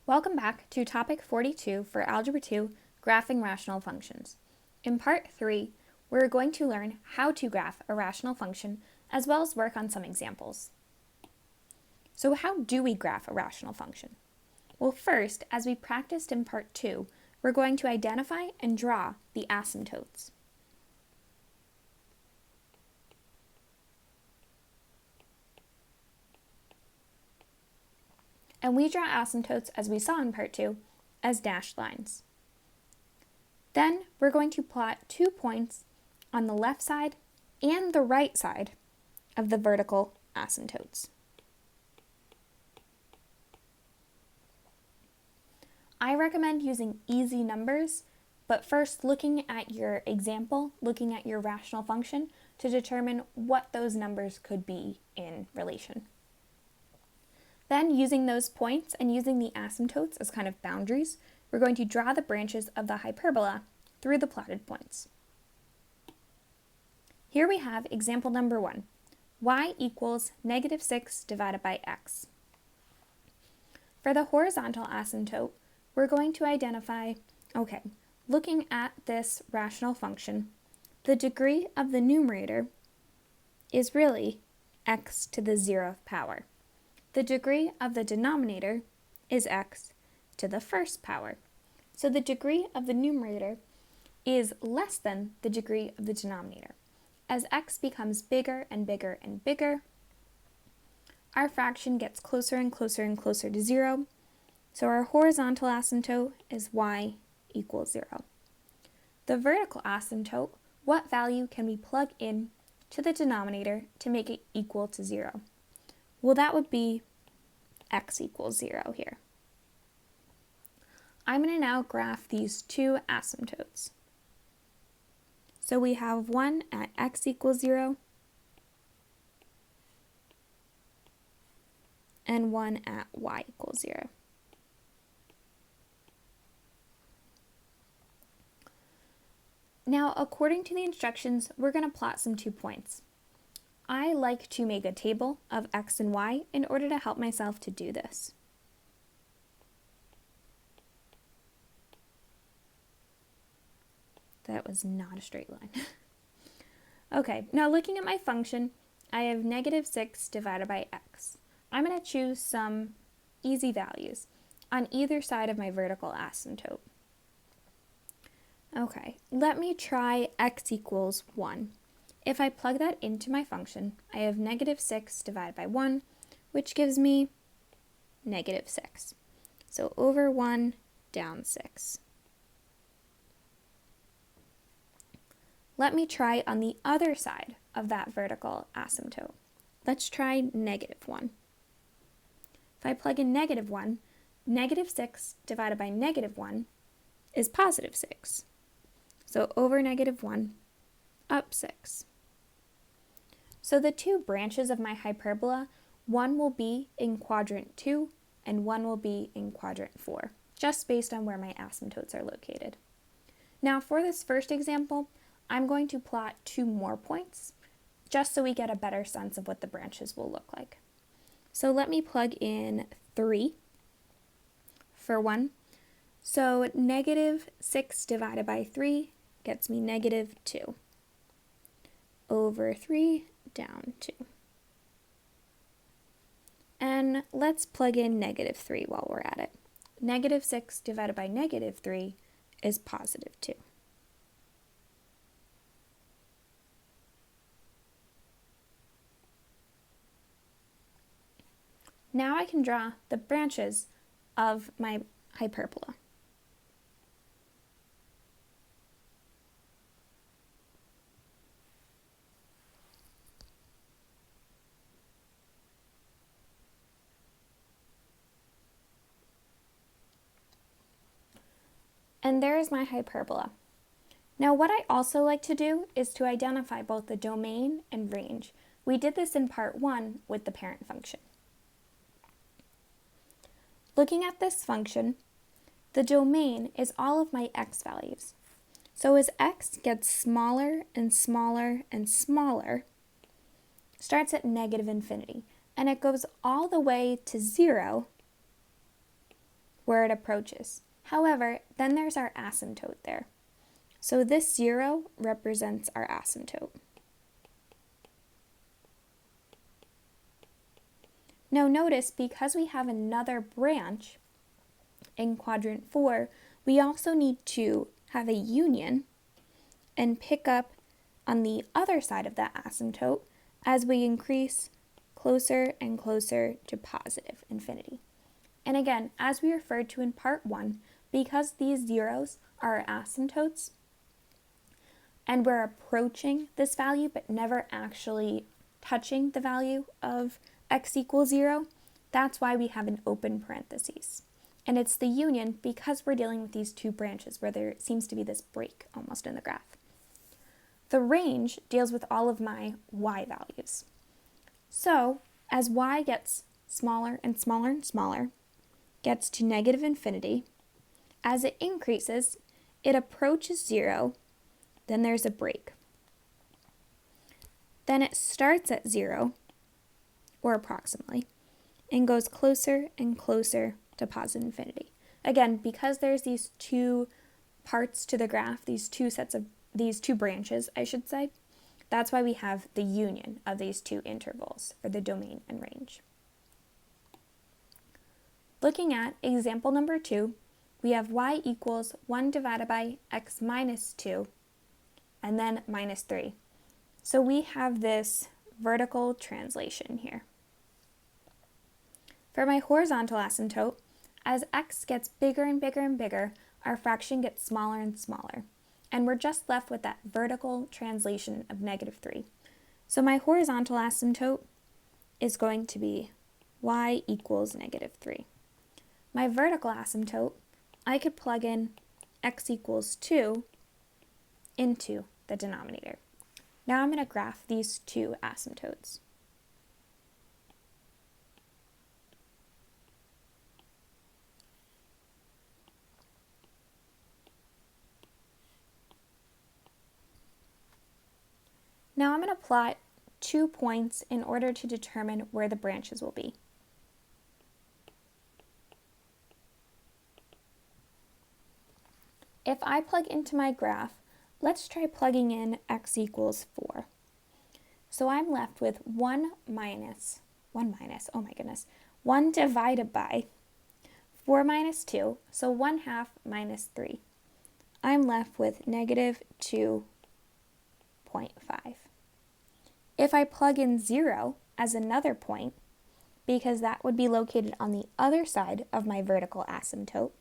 Welcome back to topic 42 for Algebra 2, Graphing Rational Functions. In part 3, we're going to learn how to graph a rational function as well as work on some examples. So how do we graph a rational function? Well, first, as we practiced in part 2, we're going to identify and draw the asymptotes. And we draw asymptotes, as we saw in part 2, as dashed lines. Then we're going to plot 2 points on the left side and the right side of the vertical asymptotes. I recommend using easy numbers, but first looking at your example, looking at your rational function to determine what those numbers could be in relation. Then, using those points and using the asymptotes as kind of boundaries, we're going to draw the branches of the hyperbola through the plotted points. Here we have example number 1, y equals negative 6 divided by x. For the horizontal asymptote, we're going to identify, looking at this rational function, the degree of the numerator is really x to the 0th power. The degree of the denominator is x to the 1st power. So the degree of the numerator is less than the degree of the denominator. As x becomes bigger and bigger and bigger, our fraction gets closer and closer and closer to 0. So our horizontal asymptote is y equals 0. The vertical asymptote, what value can we plug in to the denominator to make it equal to 0? Well, that would be x equals 0 here. I'm going to now graph these 2 asymptotes. So we have one at x equals 0 and one at y equals 0. Now, according to the instructions, we're going to plot some 2 points. I like to make a table of x and y in order to help myself to do this. That was not a straight line. Okay, now looking at my function, I have negative 6 divided by x. I'm going to choose some easy values on either side of my vertical asymptote. Okay, let me try x equals 1. If I plug that into my function, I have negative 6 divided by 1, which gives me negative 6. So over 1, down 6. Let me try on the other side of that vertical asymptote. Let's try negative 1. If I plug in negative 1, negative 6 divided by negative 1 is positive 6. So over negative 1, up 6. So the 2 branches of my hyperbola, one will be in quadrant 2 and one will be in quadrant 4, just based on where my asymptotes are located. Now for this first example, I'm going to plot 2 more points, just so we get a better sense of what the branches will look like. So let me plug in 3 for 1. So negative 6 divided by 3 gets me negative 2. Over 3, down 2. And let's plug in negative 3 while we're at it. Negative 6 divided by negative 3 is positive 2. Now I can draw the branches of my hyperbola. And there is my hyperbola. Now what I also like to do is to identify both the domain and range. We did this in part 1 with the parent function. Looking at this function, the domain is all of my x values. So as x gets smaller and smaller and smaller, starts at negative infinity, and it goes all the way to 0 where it approaches. However, then there's our asymptote there. So this 0 represents our asymptote. Now notice, because we have another branch in quadrant 4, we also need to have a union and pick up on the other side of that asymptote as we increase closer and closer to positive infinity. And again, as we referred to in part 1, because these zeros are asymptotes and we're approaching this value but never actually touching the value of x equals 0, that's why we have an open parentheses. And it's the union because we're dealing with these two branches where there seems to be this break almost in the graph. The range deals with all of my y values. So as y gets smaller and smaller and smaller, gets to negative infinity, as it increases, it approaches 0, then there's a break. Then it starts at 0, or approximately, and goes closer and closer to positive infinity. Again, because there's these two parts to the graph, these two branches, I should say, that's why we have the union of these two intervals, or the domain and range. Looking at example number 2, we have y equals 1 divided by x minus 2, and then minus 3. So we have this vertical translation here. For my horizontal asymptote, as x gets bigger and bigger and bigger, our fraction gets smaller and smaller. And we're just left with that vertical translation of negative 3. So my horizontal asymptote is going to be y equals negative 3. My vertical asymptote, I could plug in x equals 2 into the denominator. Now I'm going to graph these two asymptotes. Now I'm going to plot 2 points in order to determine where the branches will be. If I plug into my graph, let's try plugging in x equals 4. So I'm left with 1 divided by 4 minus 2, so 1/2 minus 3. I'm left with negative 2.5. If I plug in 0 as another point, because that would be located on the other side of my vertical asymptote,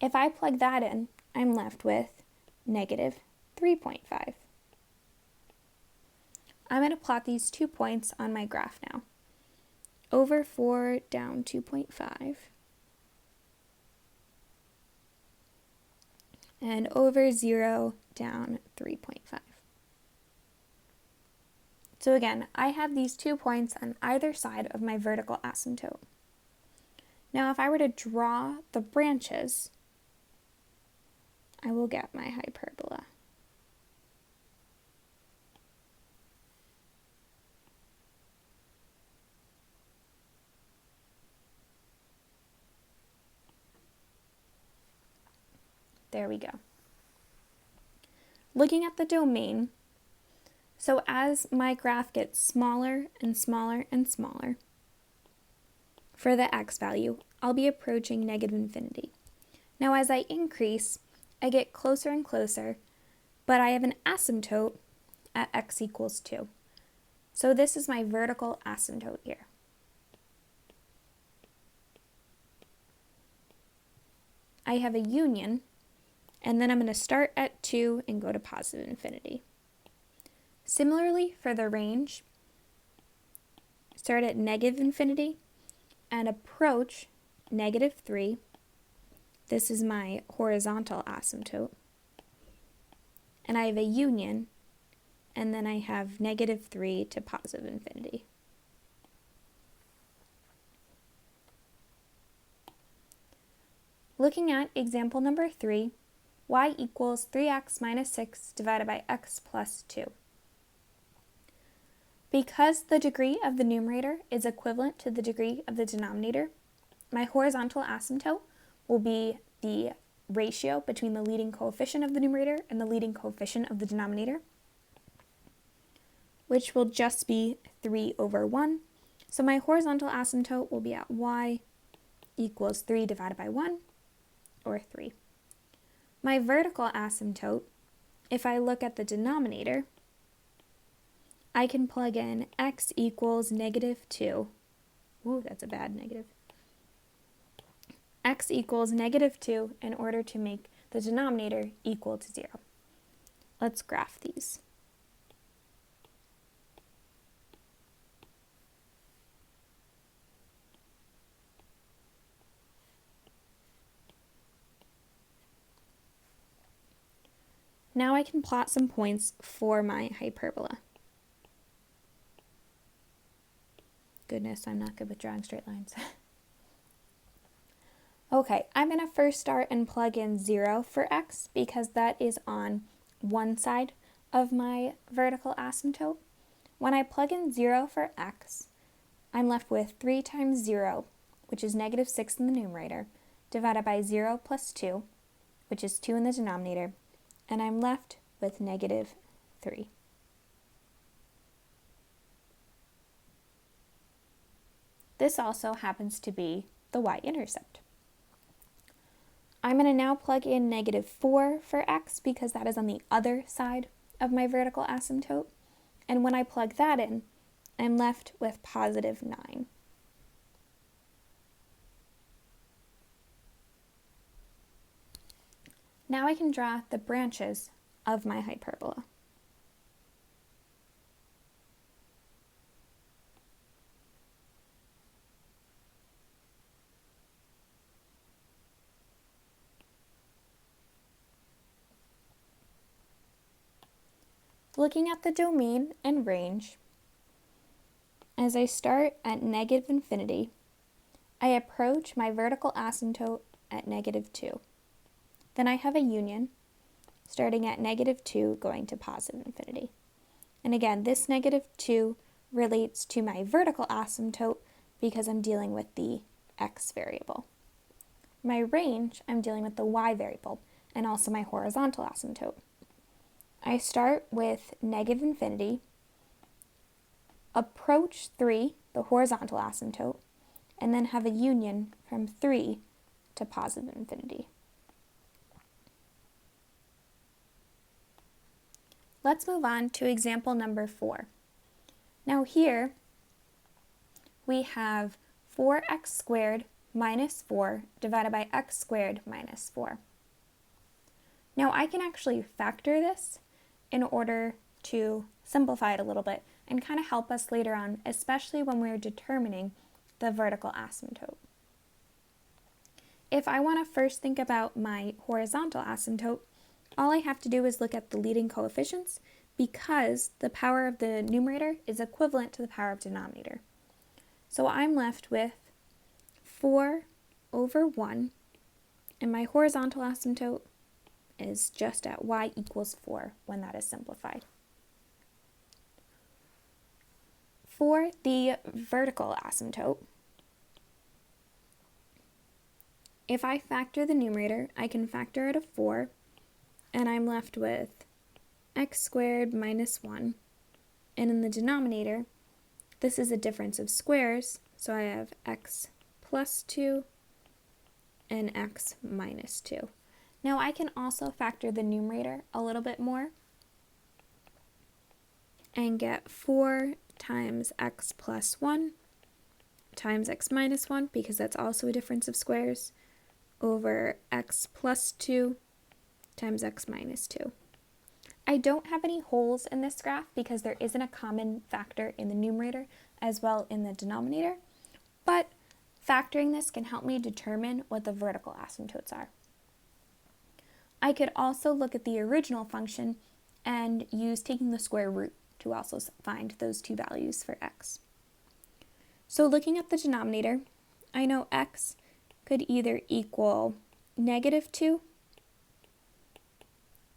if I plug that in, I'm left with negative 3.5. I'm going to plot these 2 points on my graph now. Over 4 down 2.5. And over 0 down 3.5. So again, I have these 2 points on either side of my vertical asymptote. Now if I were to draw the branches, I will get my hyperbola. There we go. Looking at the domain, so as my graph gets smaller and smaller and smaller, for the x value, I'll be approaching negative infinity. Now as I increase, I get closer and closer, but I have an asymptote at x equals 2. So this is my vertical asymptote here. I have a union, and then I'm going to start at 2 and go to positive infinity. Similarly, for the range, start at negative infinity and approach negative 3. This is my horizontal asymptote. And I have a union, and then I have negative 3 to positive infinity. Looking at example number 3, y equals 3x minus 6 divided by x plus 2. Because the degree of the numerator is equivalent to the degree of the denominator, my horizontal asymptote will be the ratio between the leading coefficient of the numerator and the leading coefficient of the denominator, which will just be 3 over 1. So my horizontal asymptote will be at y equals 3 divided by 1, or 3. My vertical asymptote, if I look at the denominator, I can plug in x equals negative 2. Ooh, that's a bad negative. X equals negative 2 in order to make the denominator equal to 0. Let's graph these. Now I can plot some points for my hyperbola. Goodness, I'm not good with drawing straight lines. Okay, I'm going to first start and plug in 0 for x because that is on one side of my vertical asymptote. When I plug in 0 for x, I'm left with 3 times 0, which is negative 6 in the numerator, divided by 0 plus 2, which is 2 in the denominator, and I'm left with negative 3. This also happens to be the y-intercept. I'm going to now plug in negative 4 for x because that is on the other side of my vertical asymptote. And when I plug that in, I'm left with positive 9. Now I can draw the branches of my hyperbola. Looking at the domain and range, as I start at negative infinity, I approach my vertical asymptote at negative 2. Then I have a union, starting at negative 2 going to positive infinity. And again, this negative 2 relates to my vertical asymptote because I'm dealing with the x variable. My range, I'm dealing with the y variable, and also my horizontal asymptote. I start with negative infinity, approach 3, the horizontal asymptote, and then have a union from 3 to positive infinity. Let's move on to example number 4. Now here we have 4x squared minus 4 divided by x squared minus 4. Now I can actually factor this in order to simplify it a little bit and kind of help us later on, especially when we're determining the vertical asymptote. If I want to first think about my horizontal asymptote, all I have to do is look at the leading coefficients because the power of the numerator is equivalent to the power of the denominator. So I'm left with 4 over 1, and my horizontal asymptote is just at y equals 4 when that is simplified. For the vertical asymptote, if I factor the numerator, I can factor out a 4, and I'm left with x squared minus 1. And in the denominator, this is a difference of squares, so I have x plus 2 and x minus 2. Now I can also factor the numerator a little bit more and get 4 times x plus 1 times x minus 1, because that's also a difference of squares, over x plus 2 times x minus 2. I don't have any holes in this graph because there isn't a common factor in the numerator as well in the denominator, but factoring this can help me determine what the vertical asymptotes are. I could also look at the original function and use taking the square root to also find those two values for x. So looking at the denominator, I know x could either equal negative 2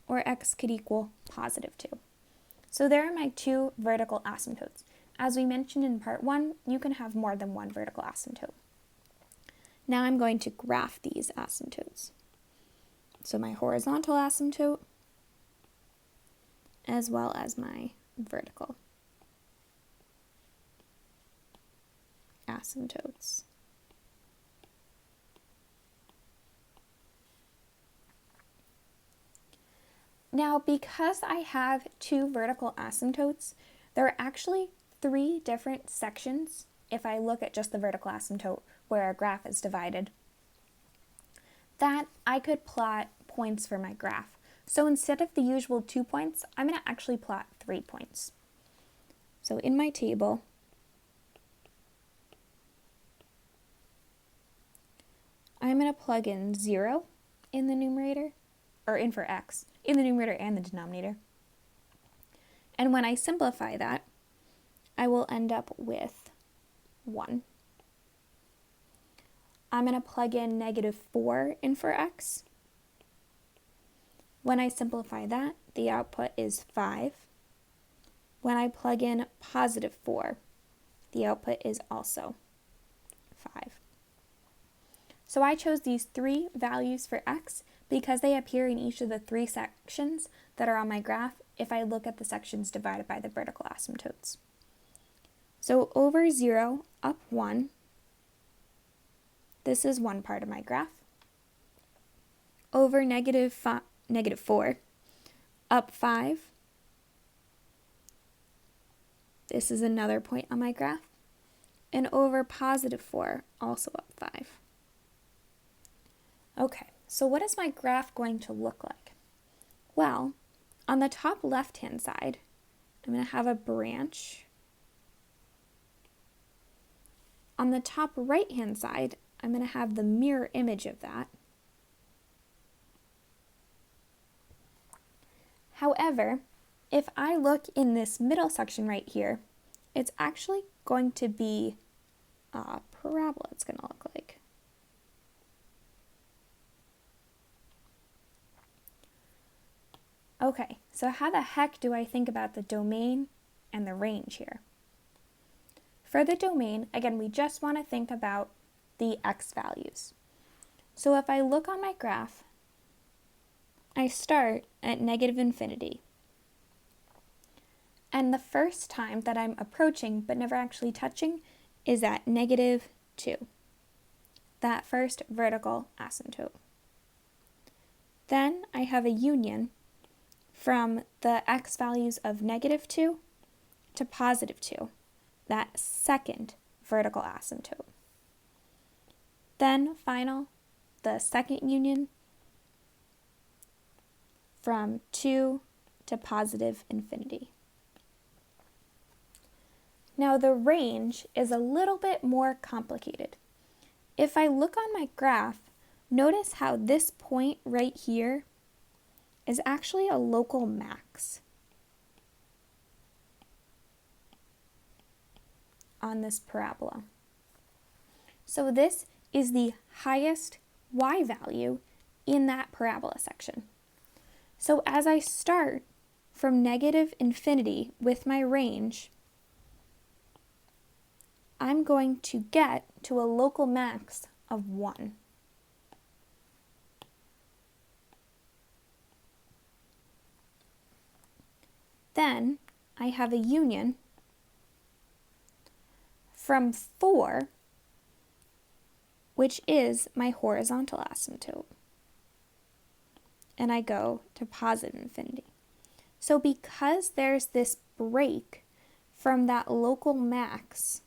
or x could equal positive 2. So there are my two vertical asymptotes. As we mentioned in part 1, you can have more than one vertical asymptote. Now I'm going to graph these asymptotes. So my horizontal asymptote as well as my vertical asymptotes. Now, because I have two vertical asymptotes, there are actually three different sections if I look at just the vertical asymptote where our graph is divided, that I could plot points for my graph. So instead of the usual 2 points, I'm going to actually plot 3 points. So in my table, I'm going to plug in 0 in the numerator, or in for x, in the numerator and the denominator. And when I simplify that, I will end up with 1. I'm going to plug in -4 in for x. When I simplify that, the output is 5. When I plug in +4, the output is also 5. So I chose these 3 values for x because they appear in each of the 3 sections that are on my graph if I look at the sections divided by the vertical asymptotes. So over 0, up 1, this is one part of my graph. Over -4, up 5, this is another point on my graph. And over +4, also up 5. Okay, so what is my graph going to look like? Well, on the top left-hand side, I'm going to have a branch. On the top right-hand side, I'm going to have the mirror image of that. However, if I look in this middle section right here, it's actually going to be a parabola it's going to look like. Okay, so how the heck do I think about the domain and the range here? For the domain, again, we just want to think about the x values. So if I look on my graph, I start at -∞. And the first time that I'm approaching but never actually touching is at -2, that first vertical asymptote. Then I have a union from the x values of -2 to +2, that second vertical asymptote. Then the second union from 2 to +∞. Now the range is a little bit more complicated. If I look on my graph, notice how this point right here is actually a local max on this parabola. So this is the highest y value in that parabola section. So as I start from -∞ with my range, I'm going to get to a local max of 1. Then I have a union from 4, which is my horizontal asymptote. And I go to +∞. So because there's this break from that local max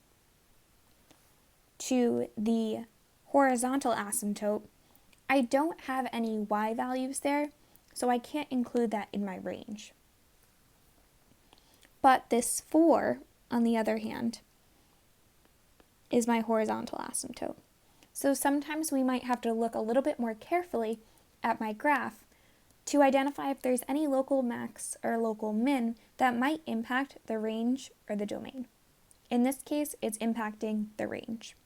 to the horizontal asymptote, I don't have any y values there, so I can't include that in my range. But this 4, on the other hand, is my horizontal asymptote. So sometimes we might have to look a little bit more carefully at my graph to identify if there's any local max or local min that might impact the range or the domain. In this case, it's impacting the range.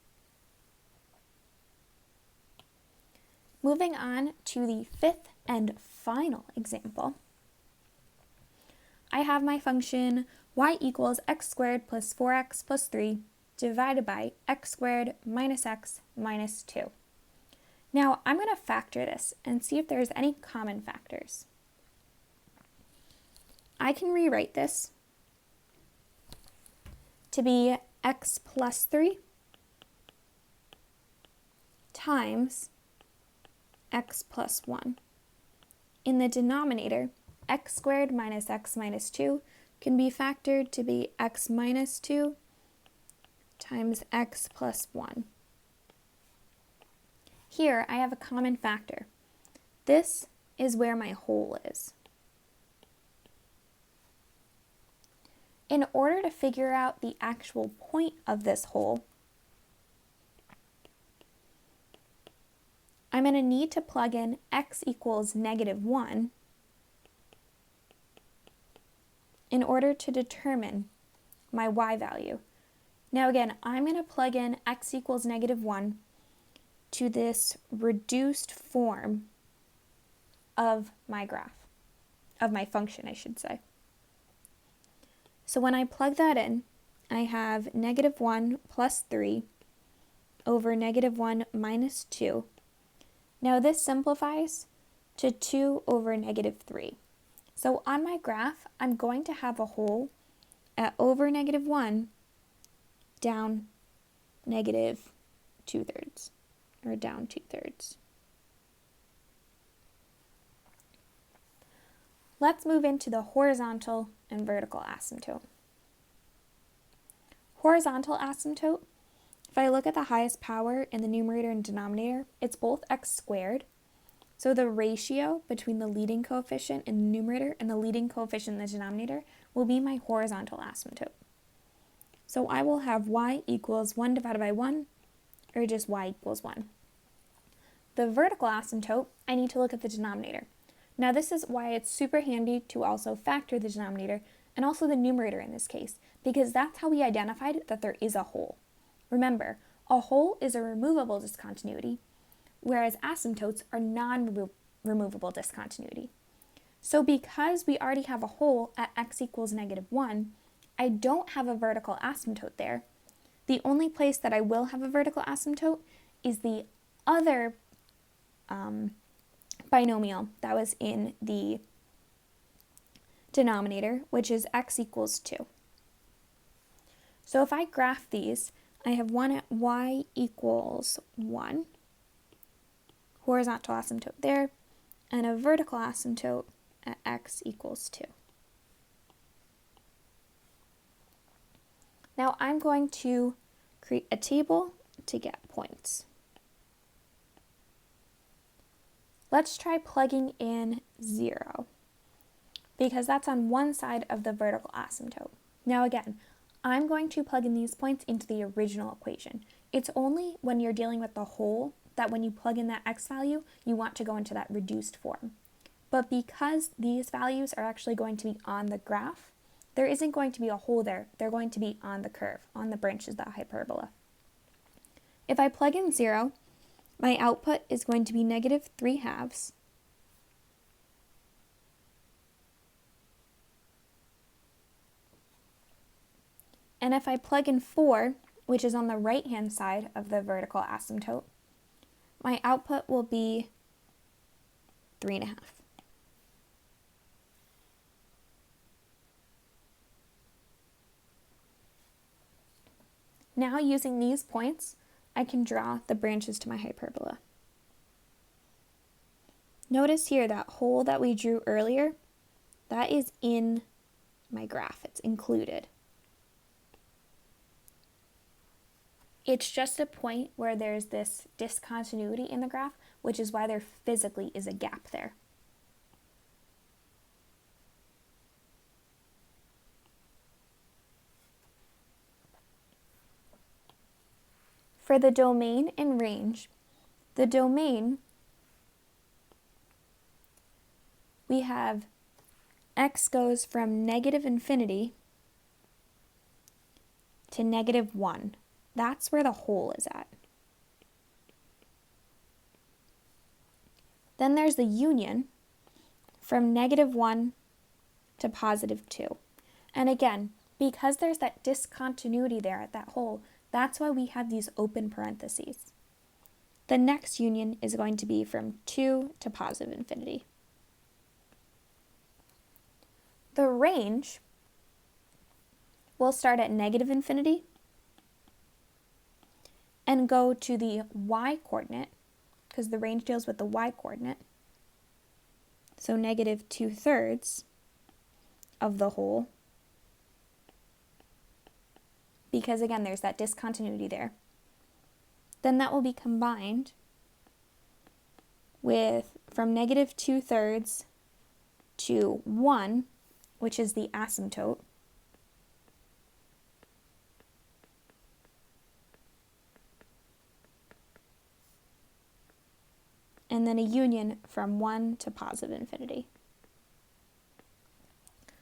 Moving on to the fifth and final example, I have my function y equals x squared plus 4x plus 3 divided by x squared minus x minus 2. Now I'm going to factor this and see if there's any common factors. I can rewrite this to be x plus 3 times x plus 1. In the denominator, x squared minus x minus 2 can be factored to be x minus 2 times x plus 1. Here I have a common factor. This is where my whole is. In order to figure out the actual point of this whole, I'm going to need to plug in x equals -1 in order to determine my y value. Now again, I'm going to plug in x equals -1 to this reduced form of my graph, of my function, I should say. So when I plug that in, I have -1 plus 3 over -1 minus 2. Now this simplifies to 2 over -3. So on my graph, I'm going to have a whole at over -1 down -2/3, or down 2/3. Let's move into the horizontal and vertical asymptote. Horizontal asymptote, if I look at the highest power in the numerator and denominator, it's both x squared. So the ratio between the leading coefficient in the numerator and the leading coefficient in the denominator will be my horizontal asymptote. So I will have y equals 1 divided by 1, or just y equals 1. The vertical asymptote, I need to look at the denominator. Now this is why it's super handy to also factor the denominator and also the numerator in this case, because that's how we identified that there is a whole. Remember, a whole is a removable discontinuity, whereas asymptotes are non-removable discontinuity. So because we already have a whole at x equals -1, I don't have a vertical asymptote there. The only place that I will have a vertical asymptote is the other binomial that was in the denominator, which is x equals 2. So if I graph these, I have one at y equals 1, horizontal asymptote there, and a vertical asymptote at x equals 2. Now I'm going to create a table to get points. Let's try plugging in 0, because that's on one side of the vertical asymptote. Now again, I'm going to plug in these points into the original equation. It's only when you're dealing with the whole that when you plug in that x value, you want to go into that reduced form. But because these values are actually going to be on the graph, there isn't going to be a whole there. They're going to be on the curve, on the branches of that hyperbola. If I plug in 0, my output is going to be -3/2. And if I plug in 4, which is on the right-hand side of the vertical asymptote, my output will be 3.5. Now using these points, I can draw the branches to my hyperbola. Notice here that hole that we drew earlier, that is in my graph, it's included. It's just a point where there's this discontinuity in the graph, which is why there physically is a gap there. For the domain and range, the domain, we have x goes from -infinity to -1. That's where the whole is at. Then there's the union from -1 to +2. And again, because there's that discontinuity there at that whole, that's why we have these open parentheses. the next union is going to be from 2 to positive infinity. The range will start at negative infinity and go to the y-coordinate, because the range deals with the y-coordinate, so negative 2/3 of the whole, because again there's that discontinuity there. Then that will be combined with from negative 2/3 to 1, which is the asymptote, and then a union from 1 to positive infinity.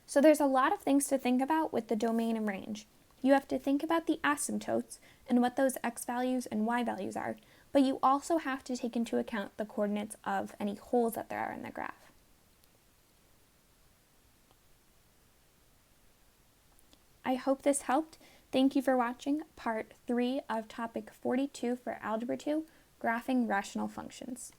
So there's a lot of things to think about with the domain and range. You have to think about the asymptotes and what those x values and y values are, but you also have to take into account the coordinates of any holes that there are in the graph. I hope this helped. Thank you for watching part 3 of topic 42 for Algebra 2, Graphing Rational Functions.